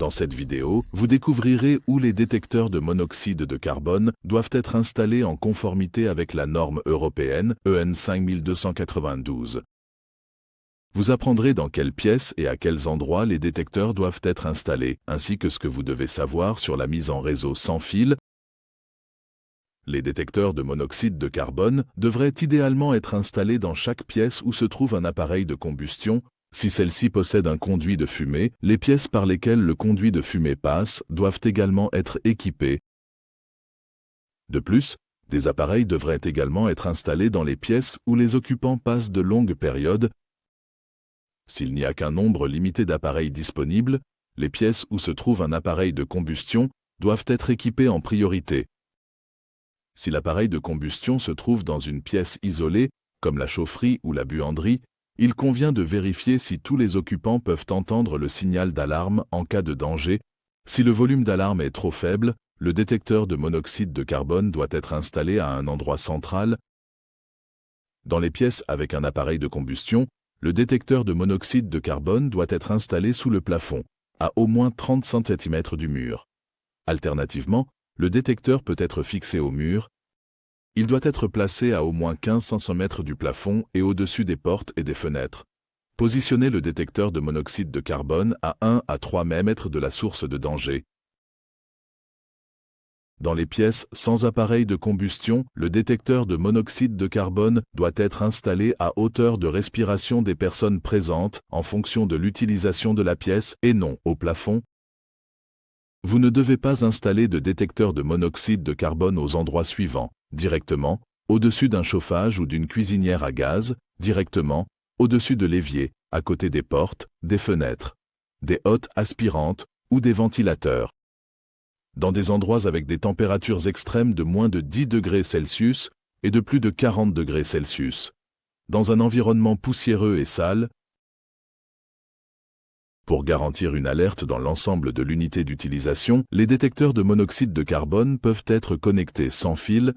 Dans cette vidéo, vous découvrirez où les détecteurs de monoxyde de carbone doivent être installés en conformité avec la norme européenne EN 5292. Vous apprendrez dans quelles pièces et à quels endroits les détecteurs doivent être installés, ainsi que ce que vous devez savoir sur la mise en réseau sans fil. Les détecteurs de monoxyde de carbone devraient idéalement être installés dans chaque pièce où se trouve un appareil de combustion. Si celle-ci possède un conduit de fumée, les pièces par lesquelles le conduit de fumée passe doivent également être équipées. De plus, des appareils devraient également être installés dans les pièces où les occupants passent de longues périodes. S'il n'y a qu'un nombre limité d'appareils disponibles, les pièces où se trouve un appareil de combustion doivent être équipées en priorité. Si l'appareil de combustion se trouve dans une pièce isolée, comme la chaufferie ou la buanderie, il convient de vérifier si tous les occupants peuvent entendre le signal d'alarme en cas de danger. Si le volume d'alarme est trop faible, le détecteur de monoxyde de carbone doit être installé à un endroit central. Dans les pièces avec un appareil de combustion, le détecteur de monoxyde de carbone doit être installé sous le plafond, à au moins 30 cm du mur. Alternativement, le détecteur peut être fixé au mur. Il doit être placé à au moins 15 cm du plafond et au-dessus des portes et des fenêtres. Positionnez le détecteur de monoxyde de carbone à 1 à 3 mètres de la source de danger. Dans les pièces sans appareil de combustion, le détecteur de monoxyde de carbone doit être installé à hauteur de respiration des personnes présentes en fonction de l'utilisation de la pièce et non au plafond. Vous ne devez pas installer de détecteur de monoxyde de carbone aux endroits suivants: directement, au-dessus d'un chauffage ou d'une cuisinière à gaz, directement, au-dessus de l'évier, à côté des portes, des fenêtres, des hottes aspirantes ou des ventilateurs. Dans des endroits avec des températures extrêmes de moins de 10 degrés Celsius et de plus de 40 degrés Celsius. Dans un environnement poussiéreux et sale. Pour garantir une alerte dans l'ensemble de l'unité d'utilisation, les détecteurs de monoxyde de carbone peuvent être connectés sans fil.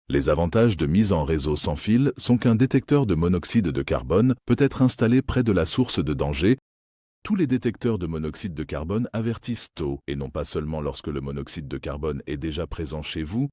Les avantages de mise en réseau sans fil sont qu'un détecteur de monoxyde de carbone peut être installé près de la source de danger. Tous les détecteurs de monoxyde de carbone avertissent tôt, et non pas seulement lorsque le monoxyde de carbone est déjà présent chez vous.